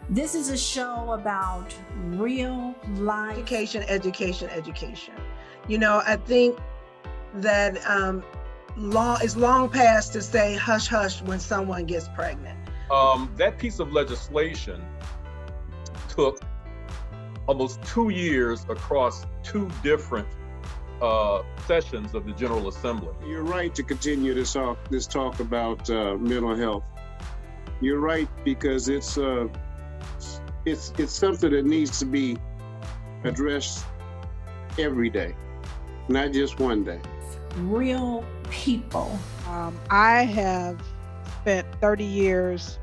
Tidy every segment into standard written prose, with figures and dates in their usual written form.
This is a show about real life. Education, education, education. You know, I think that it's long past to say hush hush when someone gets pregnant. That piece of legislation took almost 2 years across two different sessions of the General Assembly. You're right to continue this talk about mental health. You're right, because it's something that needs to be addressed every day, not just one day. Real people. I have spent 30 years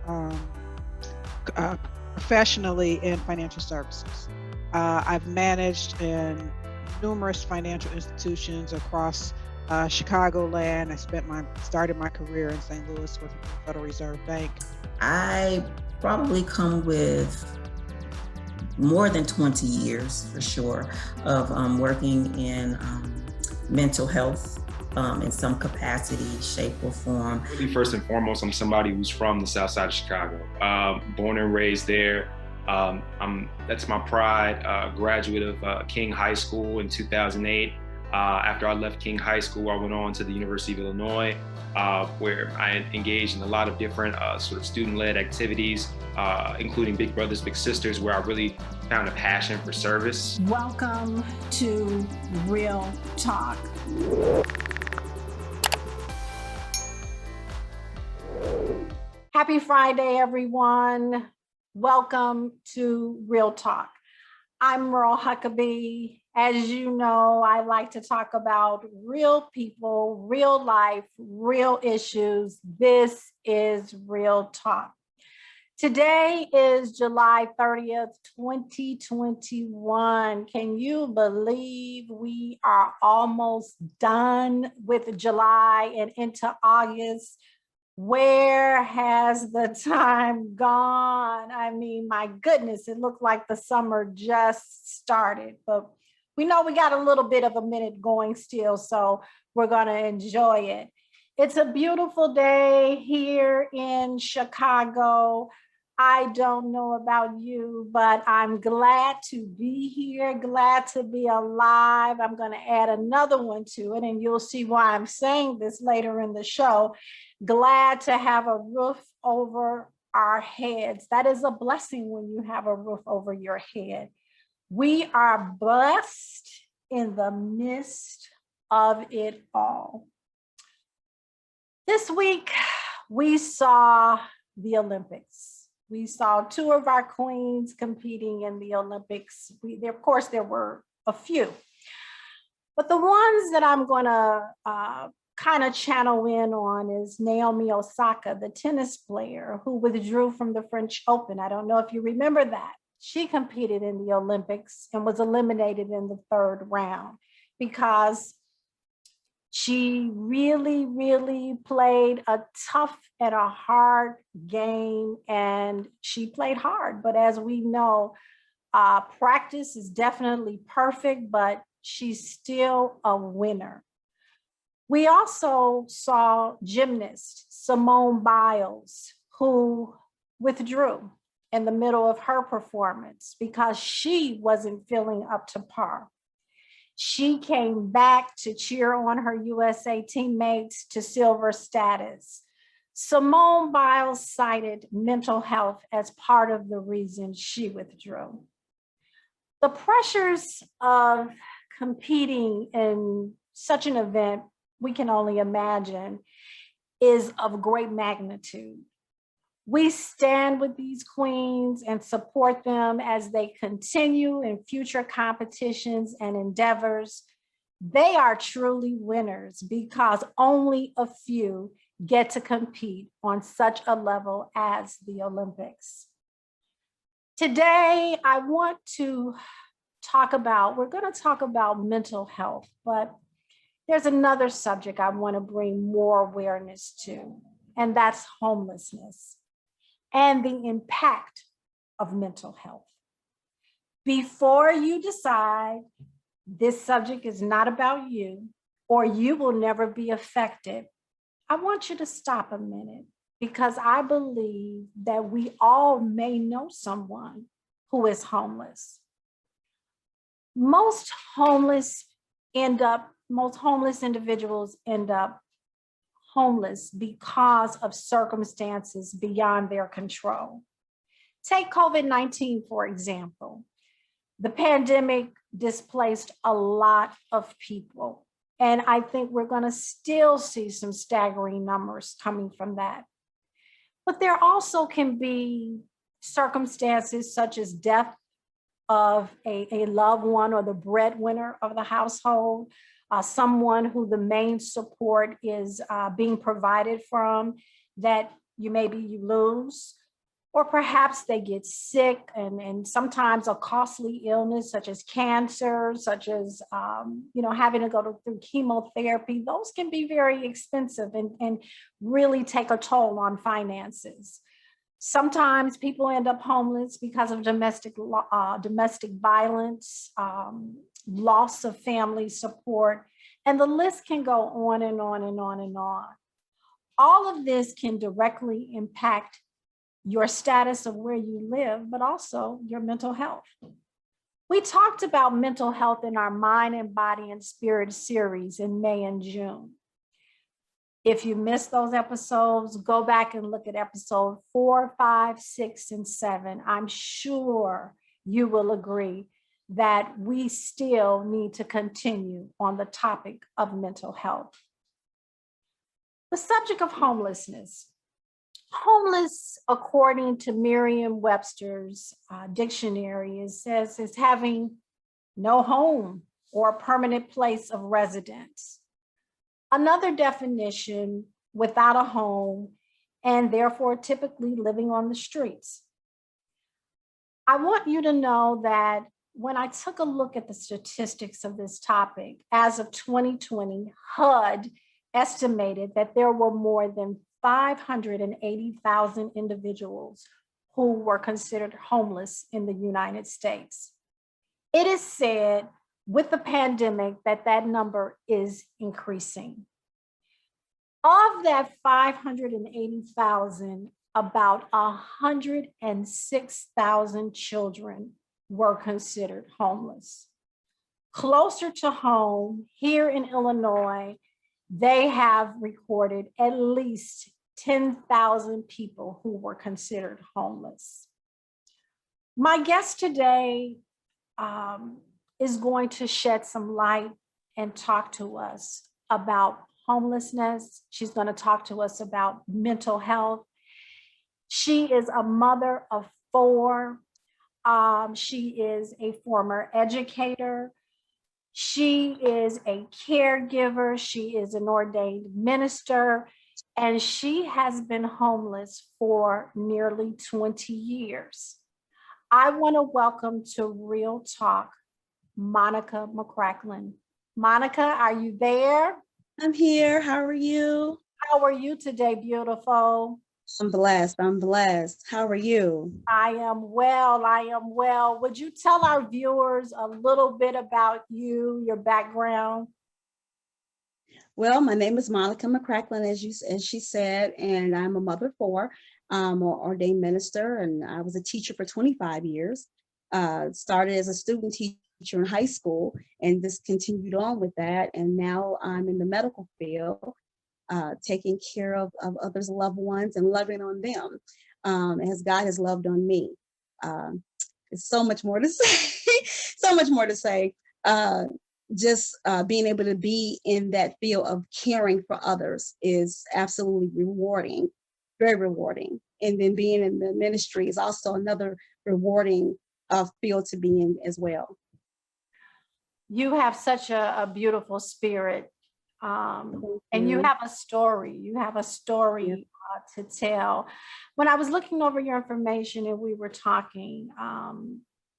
professionally in financial services. I've managed in numerous financial institutions across Chicagoland. I started my career in St. Louis with the Federal Reserve Bank. I probably come with more than 20 years for sure of working in mental health in some capacity, shape, or form. Really, first and foremost, I'm somebody who's from the South Side of Chicago, born and raised there. That's my pride. Graduate of King High School in 2008. After I left King High School, I went on to the University of Illinois, where I engaged in a lot of different sort of student-led activities, including Big Brothers Big Sisters, where I really found a passion for service. Welcome to Real Talk. Happy Friday, everyone. Welcome to Real Talk. I'm Merle Huckabee. As you know, I like to talk about real people, real life, real issues. This is Real Talk. Today is July 30th, 2021. Can you believe we are almost done with July and into August? Where has the time gone? I mean, my goodness, it looked like the summer just started, but we know we got a little bit of a minute going still, so we're gonna enjoy it. It's a beautiful day here in Chicago. I don't know about you, but I'm glad to be here, glad to be alive. I'm gonna add another one to it, and you'll see why I'm saying this later in the show. Glad to have a roof over our heads. That is a blessing when you have a roof over your head. We are blessed in the midst of it all. This week, we saw the Olympics. We saw two of our queens competing in the Olympics. Of course, there were a few, but the ones that I'm gonna kind of channel in on is Naomi Osaka, the tennis player who withdrew from the French Open. I don't know if you remember that. She competed in the Olympics and was eliminated in the third round because she really, really played a tough and a hard game, and she played hard. But as we know, practice is definitely perfect, but she's still a winner. We also saw gymnast Simone Biles, who withdrew in the middle of her performance because she wasn't feeling up to par. She came back to cheer on her USA teammates to silver status. Simone Biles cited mental health as part of the reason she withdrew. The pressures of competing in such an event, we can only imagine, is of great magnitude. We stand with these queens and support them as they continue in future competitions and endeavors. They are truly winners because only a few get to compete on such a level as the Olympics. Today, I want to we're going to talk about mental health, but there's another subject I want to bring more awareness to, and that's homelessness and the impact of mental health. Before you decide this subject is not about you or you will never be affected, I want you to stop a minute because I believe that we all may know someone who is homeless. Most homeless individuals end up homeless because of circumstances beyond their control. Take COVID-19, for example. The pandemic displaced a lot of people, and I think we're going to still see some staggering numbers coming from that. But there also can be circumstances such as death of a loved one or the breadwinner of the household, someone who the main support is being provided from, that you lose, or perhaps they get sick, and sometimes a costly illness such as cancer, such as having to go through chemotherapy. Those can be very expensive and really take a toll on finances. Sometimes people end up homeless because of domestic violence, loss of family support, and the list can go on and on and on and on. All of this can directly impact your status of where you live, but also your mental health. We talked about mental health in our Mind and Body and Spirit series in May and June. If you missed those episodes, go back and look at episode 4, 5, 6, and 7. I'm sure you will agree that we still need to continue on the topic of mental health. The subject of homelessness. Homeless, according to Merriam-Webster's dictionary, it says is having no home or a permanent place of residence. Another definition, without a home and therefore typically living on the streets. I want you to know that when I took a look at the statistics of this topic, as of 2020, HUD estimated that there were more than 580,000 individuals who were considered homeless in the United States. It is said with the pandemic that number is increasing. Of that 580,000, about 106,000 children were considered homeless. Closer to home, here in Illinois, they have recorded at least 10,000 people who were considered homeless. My guest today is going to shed some light and talk to us about homelessness. She's going to talk to us about mental health. She is a mother of 4. She is a former educator. She is a caregiver. She is an ordained minister, and she has been homeless for nearly 20 years. I want to welcome to Real Talk, Monica McCracklin. Monica, are you there? I'm here. How are you? How are you today, beautiful? I'm blessed. I'm blessed. How are you? I am well. I am well. Would you tell our viewers a little bit about you, your background? Well, my name is Monica McCracklin, as she said, and I'm a mother of 4. I'm an ordained minister, and I was a teacher for 25 years. Started as a student teacher in high school, and just continued on with that. And now I'm in the medical field, taking care of others' loved ones and loving on them, as God has loved on me. There's so much more to say, so much more to say. Just being able to be in that field of caring for others is absolutely rewarding, very rewarding. And then being in the ministry is also another rewarding field to be in as well. You have such a beautiful spirit, and you have a story. You have a story to tell. When I was looking over your information and we were talking,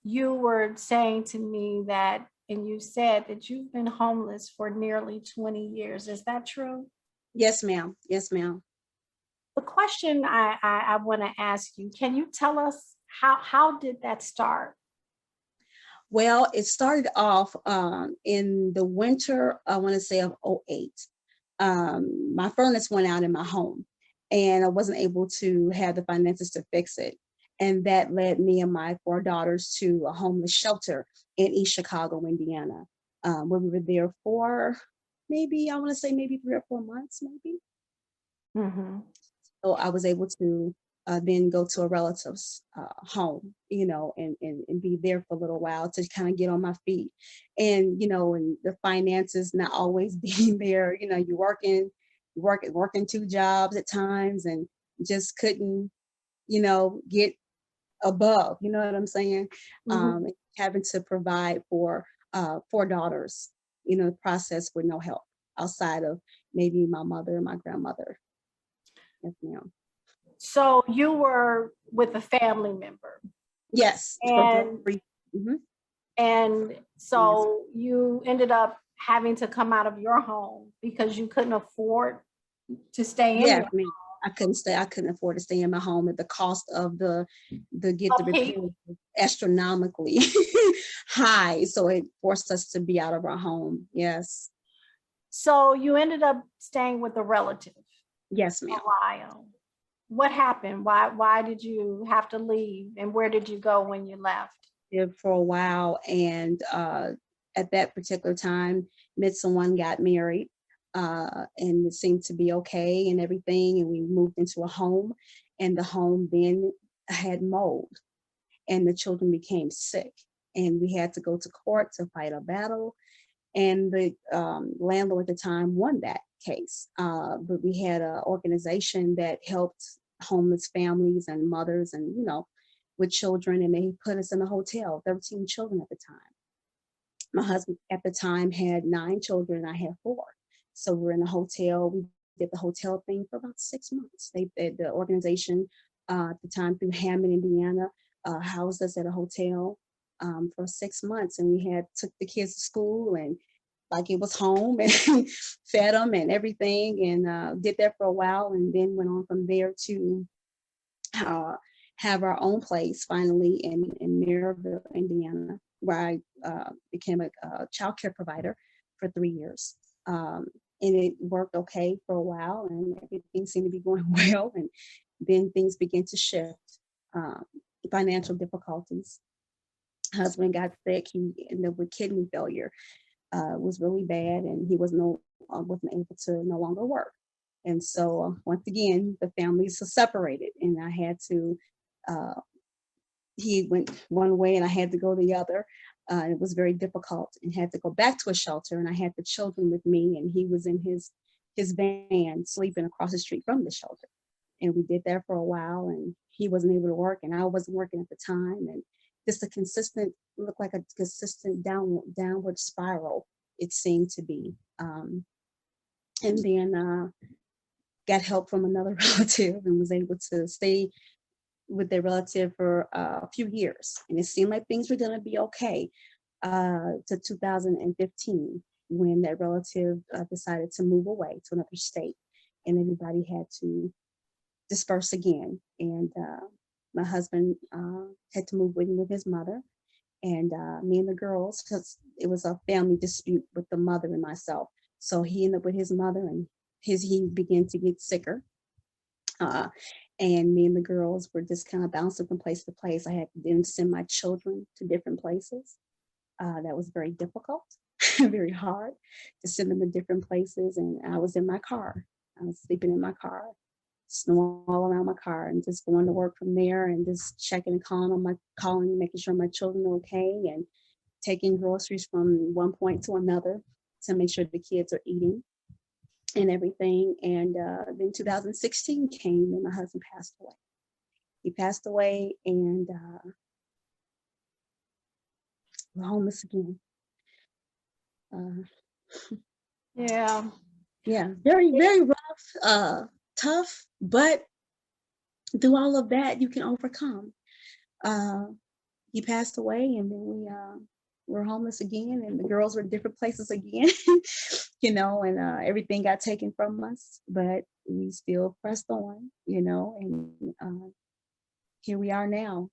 you were saying to me that, and you said that you've been homeless for nearly 20 years. Is that true? Yes, ma'am. Yes, ma'am. The question I want to ask you, can you tell us how did that start? Well, it started off in the winter, I want to say, of 2008. My furnace went out in my home, and I wasn't able to have the finances to fix it. And that led me and my 4 daughters to a homeless shelter in East Chicago, Indiana, where we were there for maybe, I want to say maybe 3 or 4 months, maybe. Mhm. So I was able to then go to a relative's home, and be there for a little while to kind of get on my feet. And, and the finances not always being there, you're working 2 jobs at times and just couldn't, get above, you know what I'm saying? Mhm. Having to provide for 4 daughters, the process with no help outside of maybe my mother and my grandmother. Yes, ma'am. So you were with a family member, Yes, for and brief. Mhm. and Yes. so you ended up having to come out of your home because you couldn't afford to stay in Yes, your ma'am. I couldn't afford to stay in my home at the cost of the get the upkeep. repair was astronomically high. So it forced us to be out of our home. Yes. So you ended up staying with a relative Yes, a ma'am. while. What happened? Why did you have to leave, and where did you go when you left? There for a while, and at that particular time, met someone, got married, and it seemed to be okay and everything. And we moved into a home, and the home then had mold, and the children became sick, and we had to go to court to fight a battle. And the landlord at the time won that case, but we had an organization that helped homeless families and mothers, and with children, and they put us in a hotel, 13 children at the time. My husband at the time had 9 children, and I had 4. So we're in a hotel. We did the hotel thing for about 6 months. The organization at the time through Hammond, Indiana, housed us at a hotel for 6 months, and we had took the kids to school and like it was home, and fed them and everything, and did that for a while, and then went on from there to uh, have our own place finally in Merle, Indiana, where I became a child care provider for 3 years. And it worked okay for a while, and everything seemed to be going well. And then things began to shift. Um, Financial difficulties. Husband got sick. He ended up with kidney failure. Was really bad, and he wasn't able to no longer work. And so once again, the families are separated, and I had to. Uh, he went one way, and I had to go the other. It was very difficult, and had to go back to a shelter. And I had the children with me, and he was in his van sleeping across the street from the shelter. And we did that for a while, and he wasn't able to work, and I wasn't working at the time, and just a consistent looked like a consistent downward spiral it seemed to be. And then got help from another relative and was able to stay with their relative for a few years. And it seemed like things were going to be okay to 2015 when that relative decided to move away to another state, and everybody had to disperse again. And my husband had to move with his mother, and me and the girls, because it was a family dispute with the mother and myself. So he ended up with his mother, and he began to get sicker. Uh, and me and the girls were just kind of bouncing from place to place. I had to then send my children to different places. That was very difficult, very hard to send them to different places. And I was in my car. I was sleeping in my car, snoring all around my car, and just going to work from there, and just checking and calling, making sure my children are okay, and taking groceries from one point to another to make sure the kids are eating and everything. And then 2016 came, and my husband passed away. He passed away, and we're homeless again. Yeah. Yeah, very, very rough, tough, but through all of that, you can overcome. Uh, he passed away, and then we were homeless again, and the girls were in different places again, and everything got taken from us, but we still pressed on, and here we are now.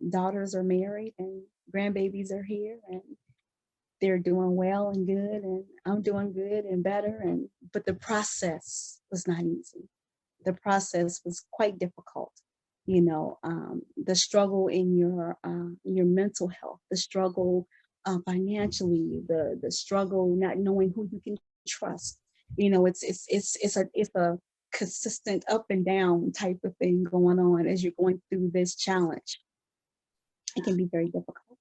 Daughters are married, and grandbabies are here, and they're doing well and good, and I'm doing good and better, but the process was not easy. the process was quite difficult. You know, the struggle in your mental health, the struggle financially, the struggle not knowing who you can trust. You know, it's a consistent up and down type of thing going on as you're going through this challenge. It can be very difficult.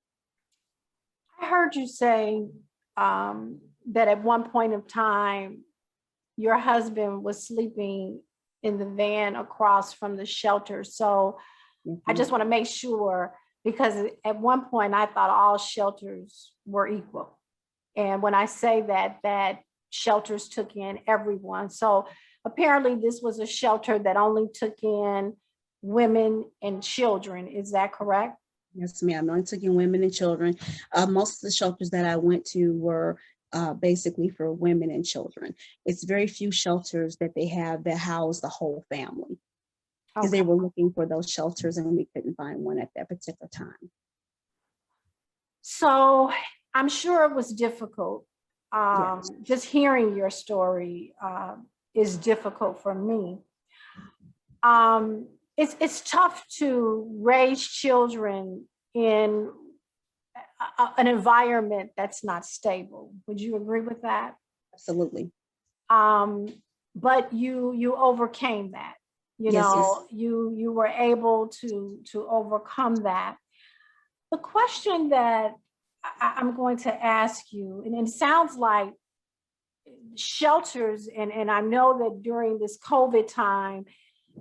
I heard you say that at one point of time, your husband was sleeping in the van across from the shelter. So I just want to make sure, because at one point I thought all shelters were equal. And when I say that, that shelters took in everyone. So apparently this was a shelter that only took in women and children. Is that correct? Yes, ma'am. I took in women and children. Most of the shelters that I went to were basically for women and children. It's very few shelters that they have that house the whole family, because they were looking for those shelters and we couldn't find one at that particular time. So I'm sure it was difficult. Yes. Just hearing your story is difficult for me. It's tough to raise children in an environment that's not stable. Would you agree with that? Absolutely. But you overcame that. You Yes, know, you were able to overcome that. The question that I'm going to ask you, and it sounds like shelters, and I know that during this COVID time,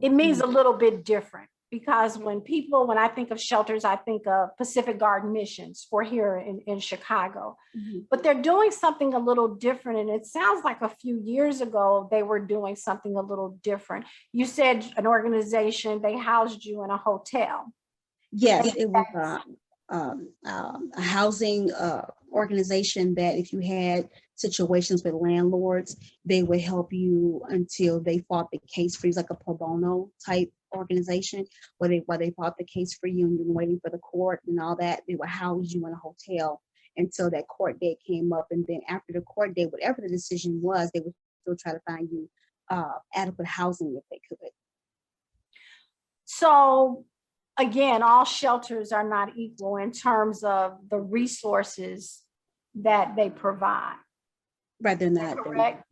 it means a little bit different, because when I think of shelters, I think of Pacific Garden Missions for here in Chicago. But they're doing something a little different. And it sounds like a few years ago, they were doing something a little different. You said an organization, they housed you in a hotel. Yes, it was a housing organization that if you had situations with landlords, they would help you until they fought the case for you. It's like a pro bono type organization where they fought the case for you and you were waiting for the court and all that. They would house you in a hotel until that court date came up. And then after the court date, whatever the decision was, they would still try to find you adequate housing if they could. So again, all shelters are not equal in terms of the resources that they provide. Rather than that, correct?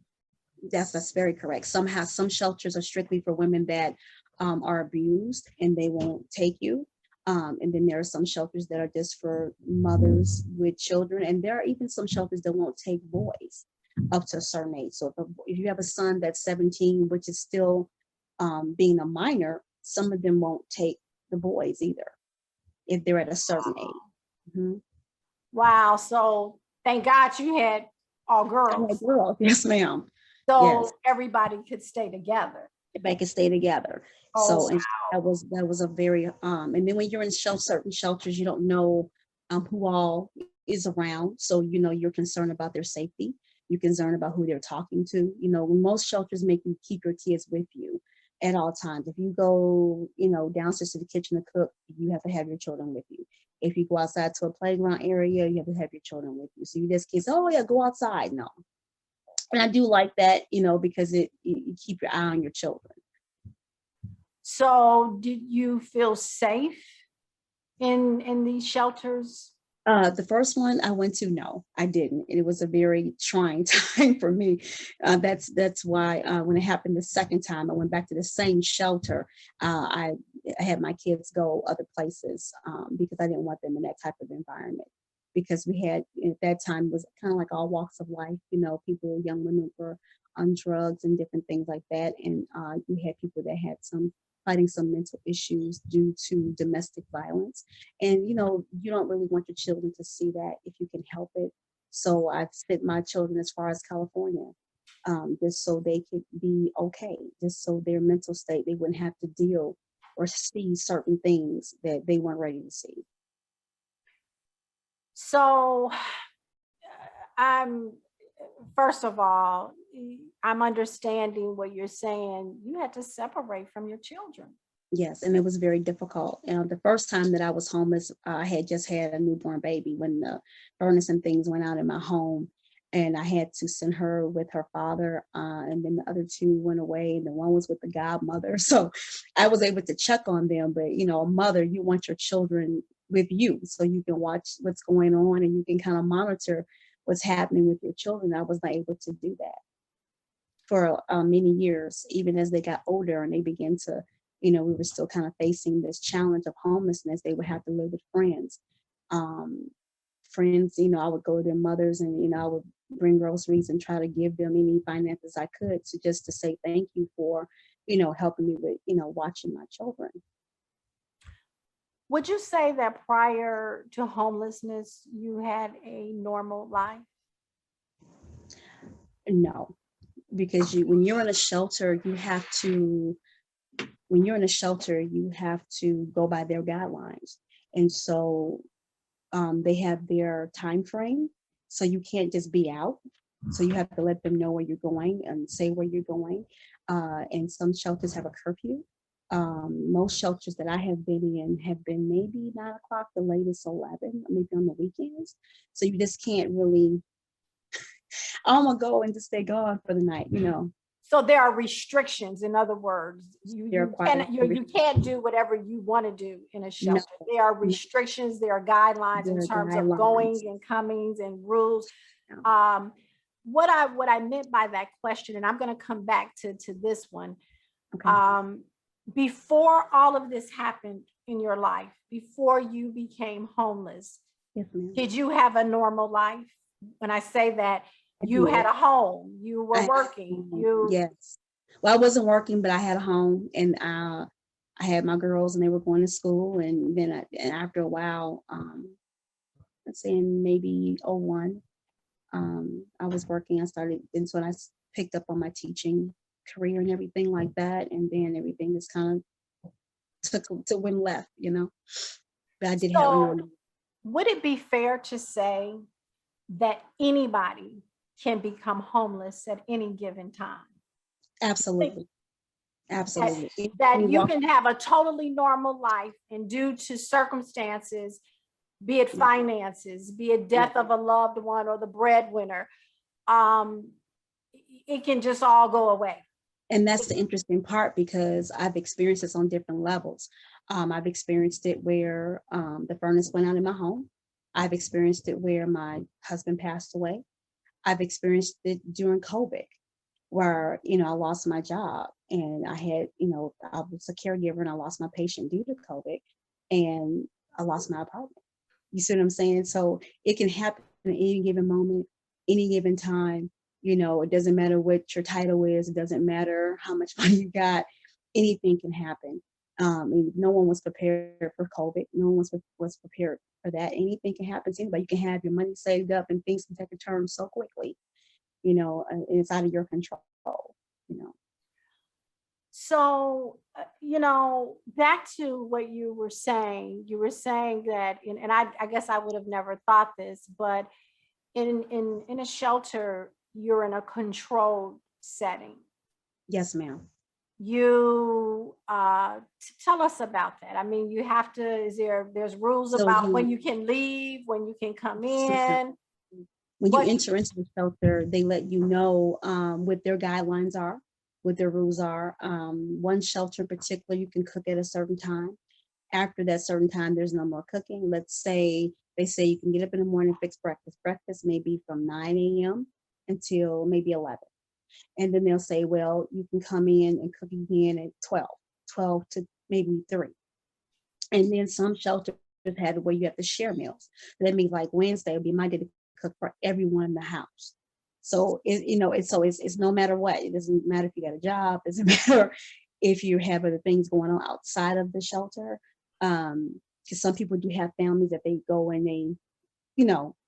That's very correct. Some shelters are strictly for women that are abused and they won't take you. And then there are some shelters that are just for mothers with children. And there are even some shelters that won't take boys up to a certain age. So if you have a son that's 17, which is still being a minor, some of them won't take the boys either if they're at a certain age. Wow. So thank God you had all girls. Yes, ma'am. So yes. Everybody could stay together. Everybody could stay together. Oh, so wow. that was a very and then when you're in certain shelters, you don't know who all is around. So you're concerned about their safety. You're concerned about who they're talking to. Most shelters make you keep your kids with you at all times. If you go, downstairs to the kitchen to cook, you have to have your children with you. If you go outside to a playground area, you have to have your children with you. So you just can't say, oh yeah, go outside. No. And I do like that, because you keep your eye on your children. So did you feel safe in these shelters? The first one I went to, no, I didn't. It was a very trying time for me. That's why when it happened the second time, I went back to the same shelter. I had my kids go other places because I didn't want them in that type of environment. Because we had, at that time, it was kind of like all walks of life. People, young women were on drugs and different things like that. And you had people that had fighting some mental issues due to domestic violence. And, you don't really want your children to see that if you can help it. So I've sent my children as far as California, just so they could be okay, just so their mental state, they wouldn't have to deal or see certain things that they weren't ready to see. So first of all, I'm understanding what you're saying. You had to separate from your children. Yes, and it was very difficult. The first time that I was homeless, I had just had a newborn baby when the furnace and things went out in my home. And I had to send her with her father, and then the other two went away, and the one was with the godmother. So I was able to check on them. But a mother, you want your children with you so you can watch what's going on and you can kind of monitor what's happening with your children. I was not able to do that for many years, even as they got older and they began to, we were still kind of facing this challenge of homelessness. They would have to live with friends. Friends, I would go to their mothers and, I would bring groceries and try to give them any finances I could to just to say thank you for, helping me with, watching my children. Would you say that prior to homelessness, you had a normal life? No, because when you're in a shelter, you have to go by their guidelines. And so they have their time frame. So you can't just be out. So you have to let them know where you're going and say where you're going. And some shelters have a curfew. Most shelters that I have been in have been maybe 9 o'clock, the latest 11, maybe on the weekends. So you just can't really, I'm gonna go and just stay gone for the night, So there are restrictions. In other words, you can't do whatever you want to do in a shelter. There are restrictions, there are guidelines in terms of going and comings and rules. What I meant by that question, and I'm going to come back to this one. Okay. Before all of this happened in your life, before you became homeless, Yes, ma'am. did you have a normal life? When I say that, you had a home, you were working. Yes. Well, I wasn't working, but I had a home, and I had my girls, and they were going to school. And then after a while, let's say in maybe 01, I was working. And so I picked up on my teaching career and everything like that. And then everything just kind of took to when left, But I did have a normal. Would it be fair to say that anybody can become homeless at any given time? Absolutely. Absolutely. That you can have a totally normal life, and due to circumstances, be it finances, be it death of a loved one or the breadwinner, it can just all go away. And that's the interesting part, because I've experienced this on different levels. I've experienced it where the furnace went out in my home. I've experienced it where my husband passed away. I've experienced it during COVID, where, I lost my job, and I had, I was a caregiver, and I lost my patient due to COVID, and I lost my apartment. You see what I'm saying? So it can happen at any given moment, any given time. It doesn't matter what your title is. It doesn't matter how much money you got. Anything can happen. And no one was prepared for COVID. No one was prepared for that. Anything can happen to anybody. You can have your money saved up, and things can take a turn so quickly. And it's out of your control. So, back to what you were saying that, and I guess I would have never thought this, but in a shelter, you're in a controlled setting. Yes, ma'am. You tell us about that. I mean, you have to, there's rules about when you can leave, when you can come in. When you enter into the shelter, they let you know what their guidelines are, what their rules are. One shelter in particular, you can cook at a certain time. After that certain time, there's no more cooking. Let's say they say you can get up in the morning, fix breakfast. Breakfast may be from 9 a.m. until maybe 11. And then they'll say, well, you can come in and cook again at 12 to maybe 3. And then some shelters had where you have to share meals. That means like Wednesday would be my day to cook for everyone in the house. So it's no matter what. It doesn't matter if you got a job. It doesn't matter if you have other things going on outside of the shelter. Because some people do have families that they go and they,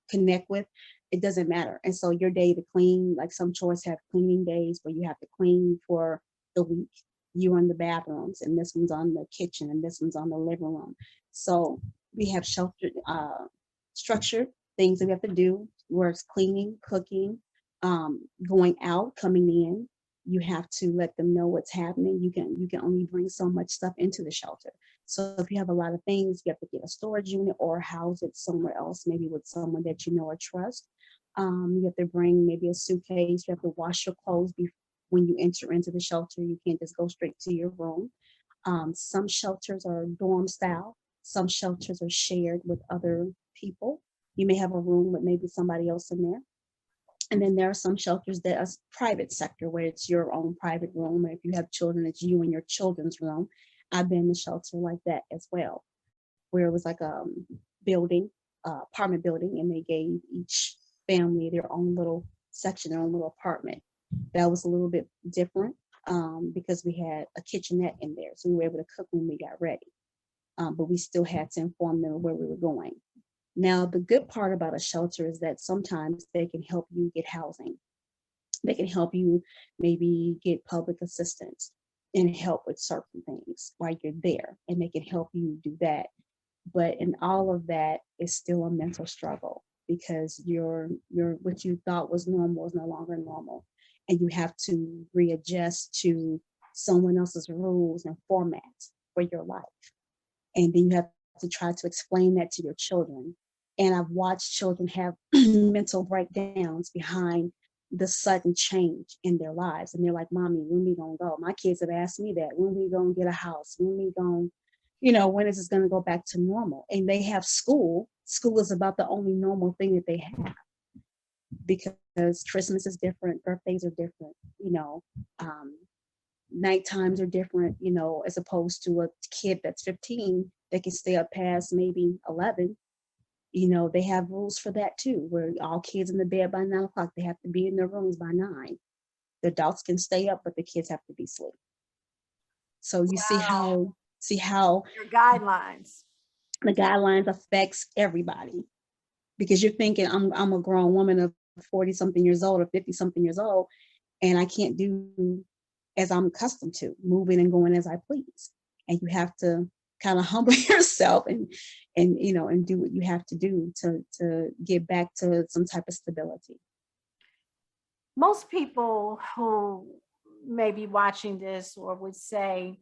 connect with. It doesn't matter. And so your day to clean, like some chores have cleaning days where you have to clean for the week. You're in the bathrooms, and this one's on the kitchen, and this one's on the living room. So we have shelter structured things that we have to do, where it's cleaning, cooking, going out, coming in. You have to let them know what's happening. You can only bring so much stuff into the shelter. So if you have a lot of things, you have to get a storage unit or house it somewhere else, maybe with someone that you know or trust. You have to bring maybe a suitcase. You have to wash your clothes when you enter into the shelter. You can't just go straight to your room. Some shelters are dorm style. Some shelters are shared with other people. You may have a room with maybe somebody else in there. And then there are some shelters that are private sector, where it's your own private room. And if you have children, it's you and your children's room. I've been in a shelter like that as well, where it was like a building, apartment building, and they gave each family their own little section, their own little apartment. That was a little bit different because we had a kitchenette in there, so we were able to cook when we got ready. But we still had to inform them where we were going. Now, the good part about a shelter is that sometimes they can help you get housing. They can help you maybe get public assistance and help with certain things while you're there, and they can help you do that. But in all of that is still a mental struggle, because your what you thought was normal is no longer normal, and you have to readjust to someone else's rules and formats for your life. And then you have to try to explain that to your children. And I've watched children have mental breakdowns behind the sudden change in their lives. And they're like, Mommy, when we gonna go? My kids have asked me that. When we gonna get a house? When we gonna, when is this gonna go back to normal? And they have school. School is about the only normal thing that they have, because Christmas is different, birthdays are different, night times are different, as opposed to a kid that's 15 that can stay up past maybe 11. They have rules for that too, where all kids in the bed by 9 o'clock, they have to be in their rooms by 9. The adults can stay up, but the kids have to be asleep. So you Wow. see how Your guidelines. the guidelines affects everybody, because you're thinking, I'm a grown woman of 40 something years old or 50 something years old, and I can't do as I'm accustomed to, moving and going as I please. And you have to kind of humble yourself and do what you have to do to get back to some type of stability. Most people who may be watching this or would say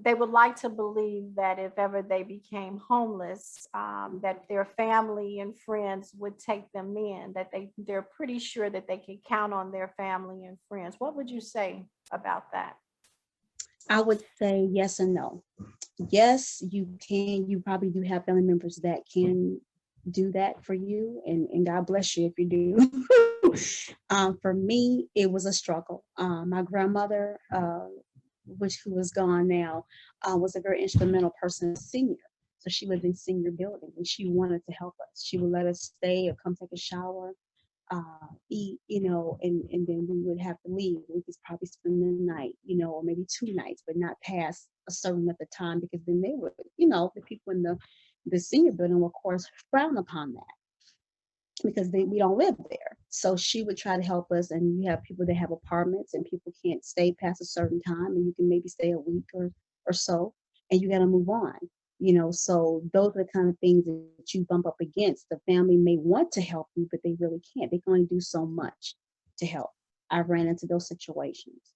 they would like to believe that if ever they became homeless, that their family and friends would take them in, that they're pretty sure that they can count on their family and friends. What would you say about that? I would say yes and no. Yes, you can. You probably do have family members that can do that for you, and God bless you if you do. For me, it was a struggle. My grandmother, who is gone now, was a very instrumental person, senior. So she lived in senior building, and she wanted to help us. She would let us stay or come take a shower, eat, and then we would have to leave. We could probably spend the night, or maybe 2 nights, but not past a certain amount of time, because then they would, the people in the senior building will, of course, frown upon that, because we don't live there. So she would try to help us, and you have people that have apartments, and people can't stay past a certain time, and you can maybe stay a week or so, and you got to move on. So those are the kind of things that you bump up against. The family may want to help you, but they really can't. They can only do so much to help. I ran into those situations.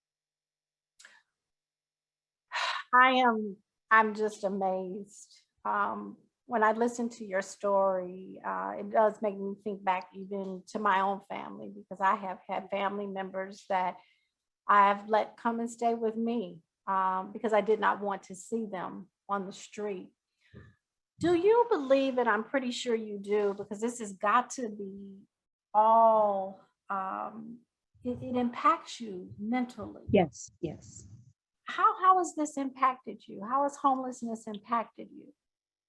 I'm just amazed. When I listen to your story, it does make me think back even to my own family, because I have had family members that I've let come and stay with me because I did not want to see them on the street. Do you believe, and I'm pretty sure you do, because this has got to be all, it impacts you mentally. Yes. How has this impacted you? How has homelessness impacted you?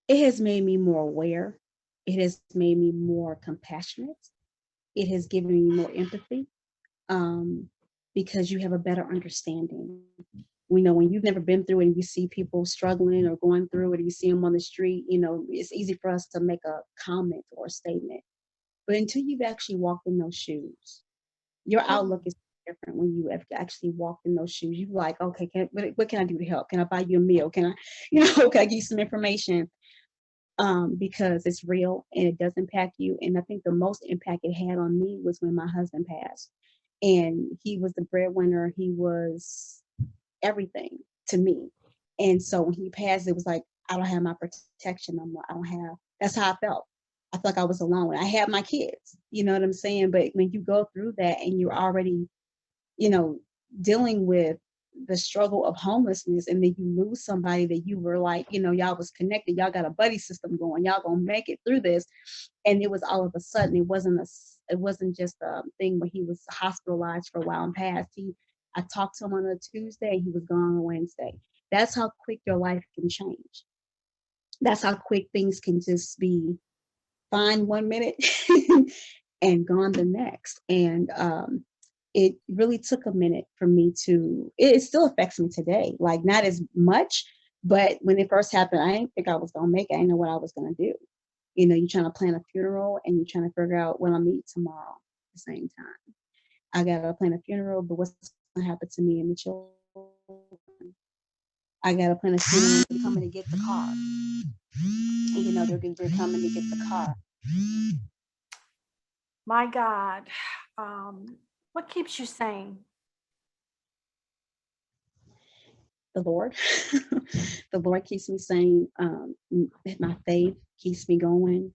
It has made me more aware. It has made me more compassionate. It has given me more empathy, because you have a better understanding. When you've never been through it and you see people struggling or going through it, or you see them on the street, it's easy for us to make a comment or a statement. But until you've actually walked in those shoes, your outlook is different. When you have actually walked in those shoes, you're like, okay, what can I do to help? Can I buy you a meal? Can I, can I give you some information? Because it's real and it does impact you. And I think the most impact it had on me was when my husband passed. And he was the breadwinner. He was everything to me. And so when he passed, it was like, I don't have my protection no more. That's how I felt. I felt like I was alone. I had my kids, you know what I'm saying? But when you go through that and you're already, you know, dealing with the struggle of homelessness, and then you lose somebody that you were like, you know, y'all was connected, y'all got a buddy system going, y'all gonna make it through this. And it was all of a sudden, it wasn't just a thing where he was hospitalized for a while and passed. I talked to him on a Tuesday, he was gone on a Wednesday. That's how quick your life can change. That's how quick things can just be fine 1 minute and gone the next. And it really took a minute for me to, it still affects me today, like not as much, but when it first happened, I didn't think I was gonna make it. I didn't know what I was gonna do. You know, you're trying to plan a funeral and you're trying to figure out what I'm gonna eat tomorrow at the same time. I gotta plan a funeral, but what's gonna happen to me and the children? I gotta plan a funeral, they're coming to get the car. And, you know, they're coming to get the car. My God, what keeps you sane? The Lord. The Lord keeps me sane. My faith keeps me going.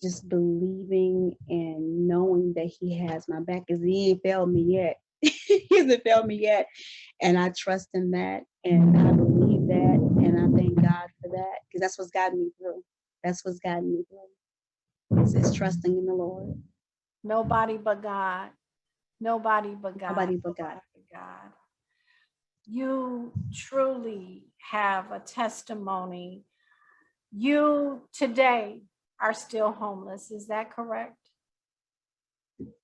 Just believing and knowing that He has my back, because He ain't failed me yet. He hasn't failed me yet. And I trust in that, and I believe that, and I thank God for that, because that's what's gotten me through. That's what's gotten me through. It's trusting in the Lord. Nobody but God. Nobody but God. Nobody but God. God. You truly have a testimony. You today are still homeless. Is that correct?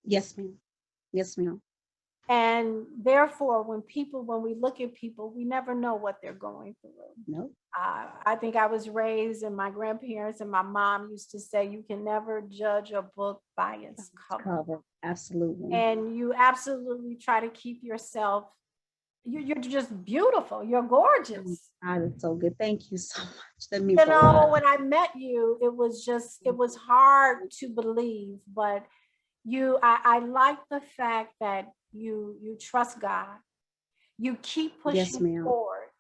Yes, ma'am. Yes, ma'am. And therefore, when we look at people, we never know what they're going through. No. I think I was raised, and my grandparents and my mom used to say, you can never judge a book by its cover. Absolutely. And you absolutely try to keep yourself, you're just beautiful. You're gorgeous. God is so good. Thank you so much. That means You a know, lot. when I met you, it was hard to believe, but I like the fact that you trust God. You keep Yes, pushing ma'am. forward.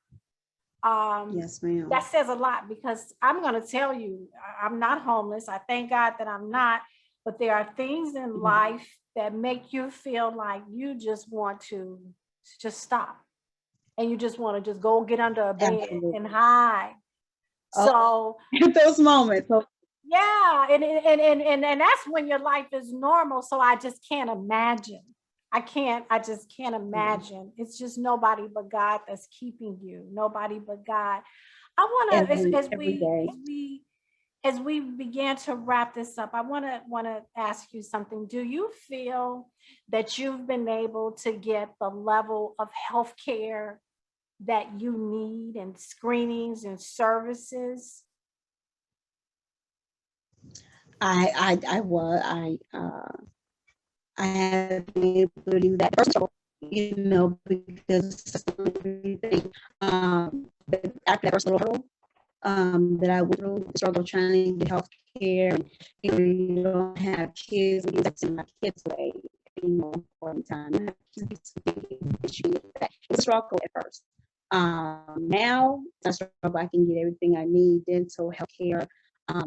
Yes, ma'am. That says a lot, because I'm going to tell you, I'm not homeless. I thank God that I'm not, but there are things in life that make you feel like you just want to just stop, and you just want to just go get under a bed and hide. So those moments. yeah, and that's when your life is normal. So I just can't imagine. I just can't imagine. It's just nobody but God that's keeping you. Nobody but God. I want to, as we began to wrap this up, I want to ask you something. Do you feel that you've been able to get the level of health care that you need, and screenings and services? I have been able to do that. First of all, you know, because after that first little hurdle that I went through, the struggle trying to get health care, and you don't have kids, you have to send my kids away, you know, for a time. It's a struggle at first. Now it's a struggle. I can get everything I need, dental, health care,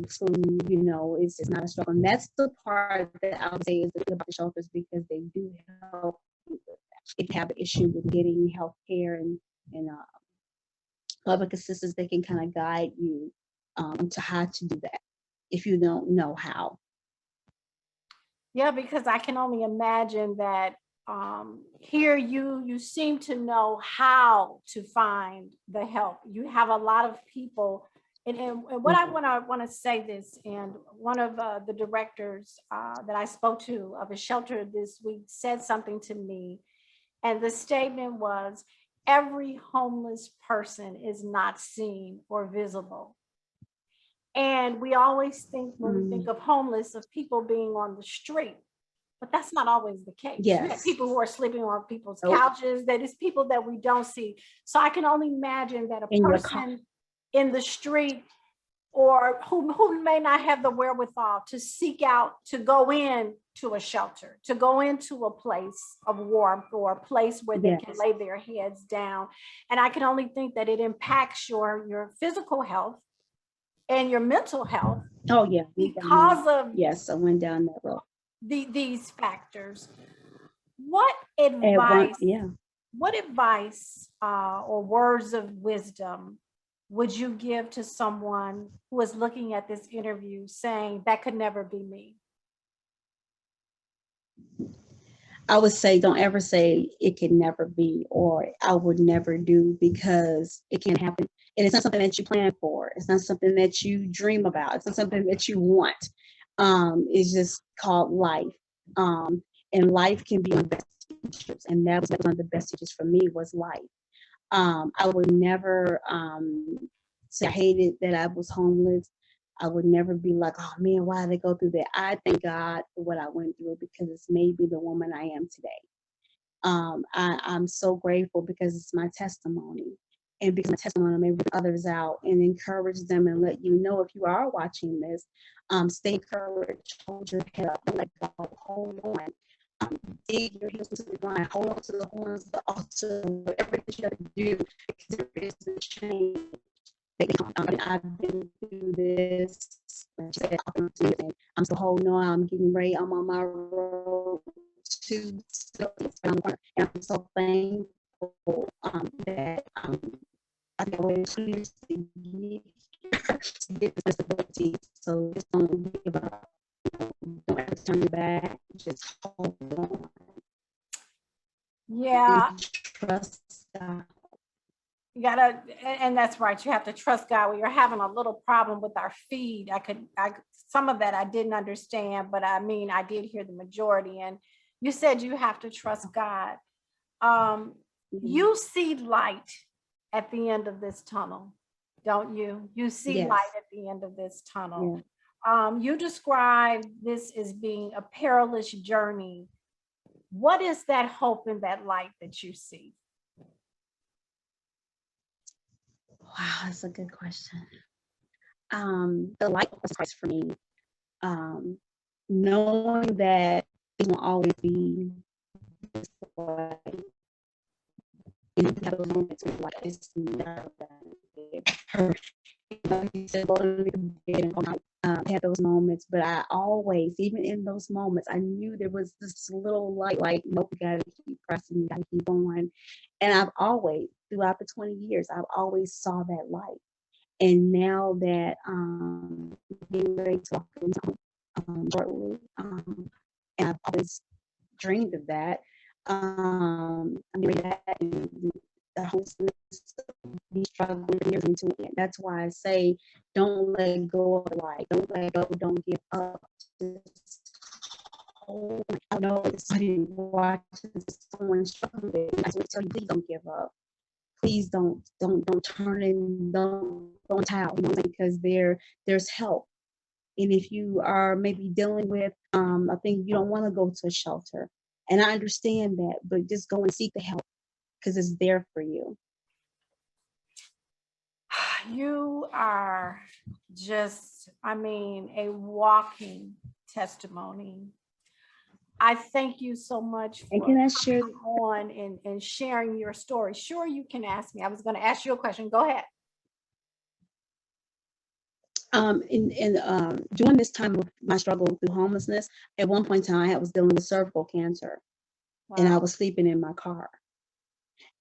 food, you know, it's not a struggle. And that's the part that I would say is the thing about the shelters, because they do help you with that. If you have an issue with getting health care and public assistance, they can kind of guide you to how to do that if you don't know how. Yeah, because I can only imagine that here you seem to know how to find the help. You have a lot of people. And what I want to say this, and one of the directors that I spoke to of a shelter this week said something to me, and the statement was, every homeless person is not seen or visible. And we always think, when we think of homeless, of people being on the street, but that's not always the case. Yes. You have people who are sleeping on people's couches. That is people that we don't see. So I can only imagine that a person in the street, or who may not have the wherewithal to seek out, to go in to a shelter, to go into a place of warmth, or a place where they can lay their heads down. And I can only think that it impacts your physical health and your mental health, Oh, yeah. because of Yes, I went down that road. these factors. What At one, advice, yeah. or words of wisdom would you give to someone who is looking at this interview saying that could never be me? I would say, don't ever say it can never be, or I would never do, because it can't happen. And it's not something that you plan for. It's not something that you dream about. It's not something that you want. It's just called life. And life can be one of the best teachers. And that was one of the best teachers for me, was life. I would never say I hated that I was homeless. I would never be like, oh man, why did I go through that? I thank God for what I went through, because it's made me the woman I am today. I'm so grateful, because it's my testimony. And because my testimony, I'm able to bring others out and encourage them and let you know, if you are watching this, stay encouraged, hold your head up, don't let go, hold on. Dig your heels into the ground, hold on to the horns of the altar, whatever it is you have to do, because there is a change. I've been through this, like you said, and I'm still holding on. I'm getting ready. I'm on my road to, and I'm so thankful that I got away 2 years to get this disability. So just don't give up. Don't ever turn your back. Just hold on. Yeah. And trust God. You gotta, and that's right. You have to trust God. We are having a little problem with our feed. Some of that I didn't understand, but I mean, I did hear the majority. And you said you have to trust God. You see light at the end of this tunnel, don't you? You see Yes. light at the end of this tunnel. Yeah. You describe this as being a perilous journey. What is that hope and that light that you see? Wow, that's a good question. The light was Christ for me. Knowing that it will always be this way. And you have those moments where like it's never hurt. You said, "Go to bed and go out." I had those moments, but I always, even in those moments, I knew there was this little light, like, nope, you gotta keep pressing, you gotta keep going. And I've always, throughout the 20 years, I've always saw that light. And now that getting ready to walk into shortly, and I've always dreamed of that. I'm ready that, and the homelessness, be struggling years into it. That's why I say, don't let go of life. Don't let go. Don't give up. Just hold. I know somebody watching someone struggling. I just tell you, please don't give up. Please don't turn in, don't towel, because there's help. And if you are maybe dealing with I think you don't want to go to a shelter, and I understand that, but just go and seek the help, because it's there for you. You are just, I mean, a walking testimony. I thank you so much And for can I share? coming on and sharing your story. Sure, you can ask me. I was going to ask you a question. Go ahead. During this time of my struggle through homelessness, at one point in time, I was dealing with cervical cancer, and I Wow. was sleeping in my car.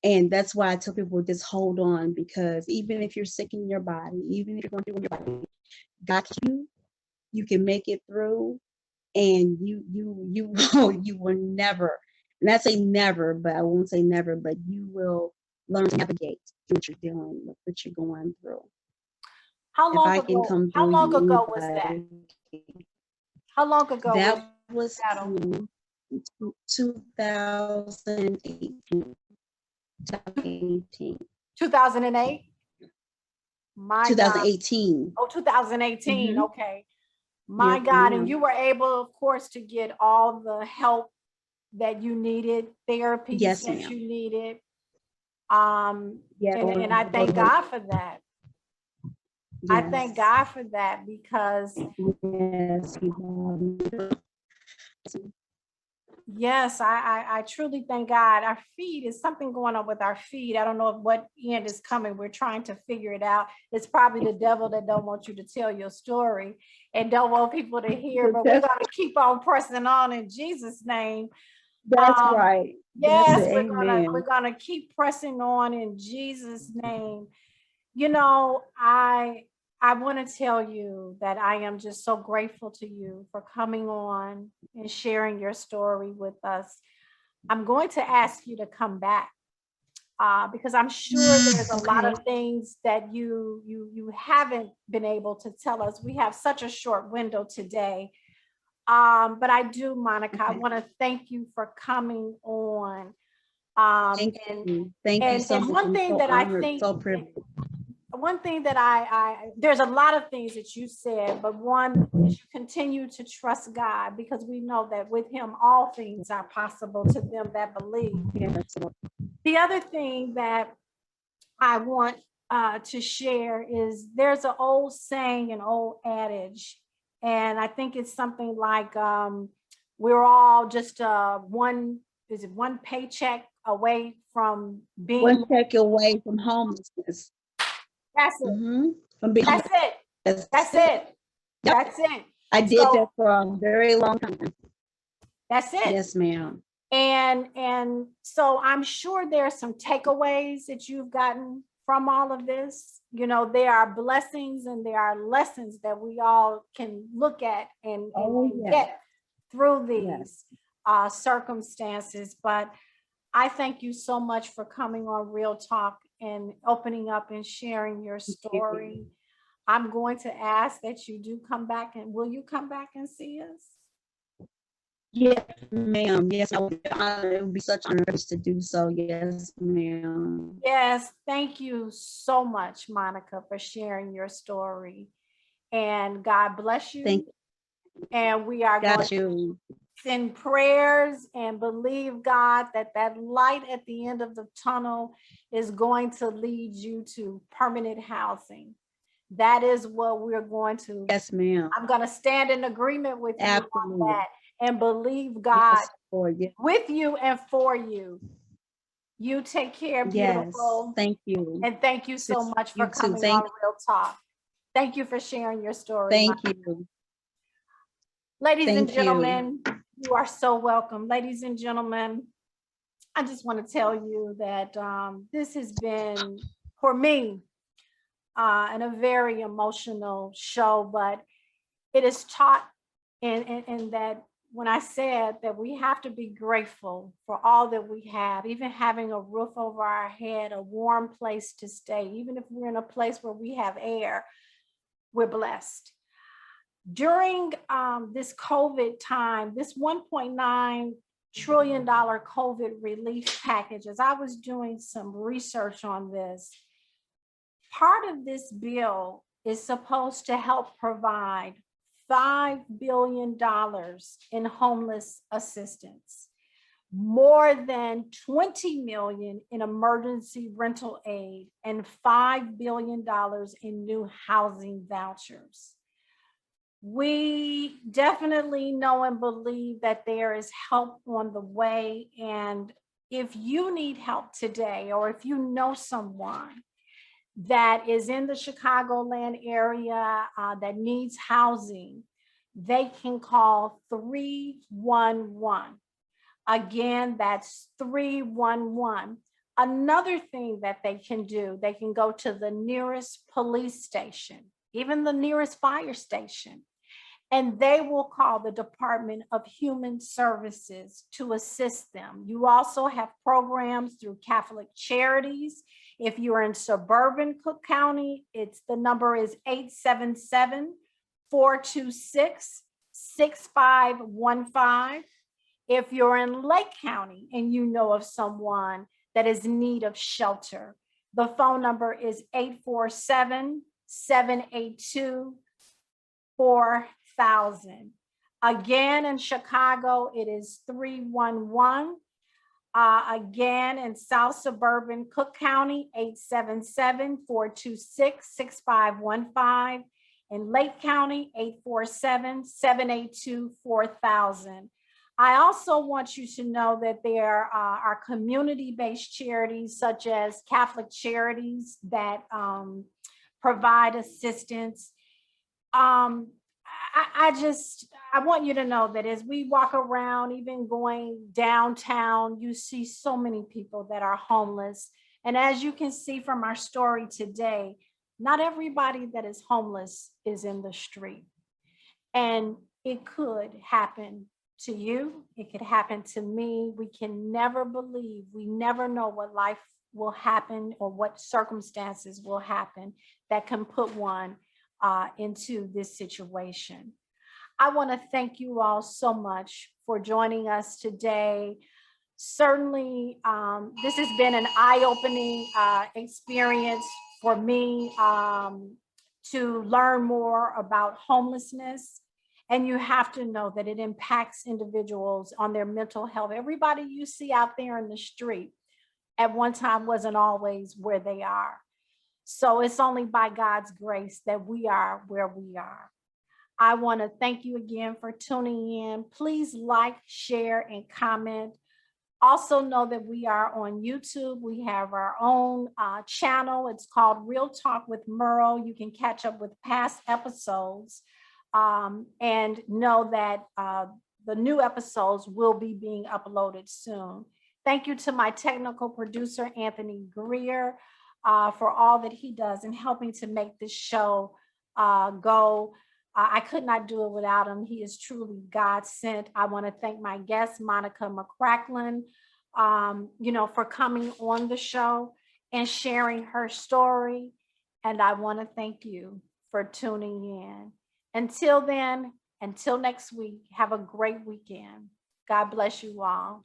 And that's why I tell people, just hold on, because even if you're sick in your body, even if you're going through your body, got you can make it through, and you you will never, and I say never, but I won't say never, but you will learn to navigate what you're dealing with, what you're going through. How If long I can ago? come How through long you, ago was that? anybody. How long ago was That was battle? 2018. 2008? My God. 2018. Oh, 2018. Mhm. Okay. My Yes, God. And ma'am. you were able, of course, to get all the help that you needed, therapies Yes, that ma'am. you needed. Yes. And I thank God for that. I thank Yes. God for that, because Yes. Yes, I truly thank God. Our feed is something going on with our feed. I don't know what end is coming. We're trying to figure it out. It's probably the devil that don't want you to tell your story and don't want people to hear, but we're going to keep on pressing on in Jesus' name. That's right. That's Yes, it. Amen. we're gonna keep pressing on in Jesus' name. You know, I want to tell you that I am just so grateful to you for coming on and sharing your story with us. I'm going to ask you to come back because I'm sure there's a lot Okay. of things that you haven't been able to tell us. We have such a short window today. But I do, Monica, I Okay. want to thank you for coming on. Thank And you. Thank you so much. one I'm thing so that I honored, think, so privileged. one thing that I there's a lot of things that you said, but one is you continue to trust God because we know that with him, all things are possible to them that believe. Yes. The other thing that I want to share is there's an old saying, an old adage, and I think it's something like we're all just one paycheck away from being. One check away from homelessness. That's it. From being That's it. homeless. That's it. That's it. I did So- that for a very long time. That's it. Yes, ma'am. And so I'm sure there are some takeaways that you've gotten from all of this. You know, there are blessings and there are lessons that we all can look at and yes. get through Yes. these circumstances. But I thank you so much for coming on Real Talk and opening up and sharing your story. I'm going to ask that you do come back, and will you come back and see us? Yes, ma'am. Yes, I would be honored. It would be such an honor to do so. Yes, ma'am. Yes, thank you so much, Monica, for sharing your story. And God bless you. Thank you. And we are going Got to you. send prayers and believe, God, that that light at the end of the tunnel is going to lead you to permanent housing. That is what we're going to. Yes, ma'am. I'm going to stand in agreement with you on Absolutely. that and believe God Yes, Lord. Yes. with you and for you. You take care, Yes. beautiful. Thank you. And thank you so much for You too. coming Thank on Real Talk. Thank you for sharing your story. Thank Monica. you. Ladies and Thank you. gentlemen, you are so welcome. Ladies and gentlemen, I just want to tell you that this has been, for me, and a very emotional show, but it is taught in that when I said that we have to be grateful for all that we have, even having a roof over our head, a warm place to stay, even if we're in a place where we have air, we're blessed. During this COVID time, this $1.9 trillion COVID relief package, as I was doing some research on this, part of this bill is supposed to help provide $5 billion in homeless assistance, more than 20 million in emergency rental aid, and $5 billion in new housing vouchers. We definitely know and believe that there is help on the way. And if you need help today, or if you know someone that is in the Chicagoland area that needs housing, they can call 311. Again, that's 311. Another thing that they can do, they can go to the nearest police station, even the nearest fire station, and they will call the Department of Human Services to assist them. You also have programs through Catholic Charities. If you're in suburban Cook County, the number is 877-426-6515. If you're in Lake County and you know of someone that is in need of shelter, the phone number is 847-782-4000. Again, in Chicago, it is 311. Again, in South Suburban Cook County, 877-426-6515. In Lake County, 847-782-4000. I also want you to know that there are community-based charities such as Catholic Charities that provide assistance. I want you to know that as we walk around, even going downtown, you see so many people that are homeless. And as you can see from our story today, not everybody that is homeless is in the street. And it could happen to you. It could happen to me. We can never believe, we never know what life will happen or what circumstances will happen that can put one into this situation. I want to thank you all so much for joining us today. Certainly, this has been an eye-opening experience for me to learn more about homelessness. And you have to know that it impacts individuals on their mental health. Everybody you see out there in the street at one time wasn't always where they are. So it's only by God's grace that we are where we are. I want to thank you again for tuning in. Please like, share, and comment. Also know that we are on YouTube. We have our own channel. It's called Real Talk with Merle. You can catch up with past episodes and know that the new episodes will be being uploaded soon. Thank you to my technical producer, Anthony Greer, for all that he does in helping to make this show go. I could not do it without him. He is truly God sent. I want to thank my guest, Monica McCracklin, for coming on the show and sharing her story. And I want to thank you for tuning in. Until then, until next week, have a great weekend. God bless you all.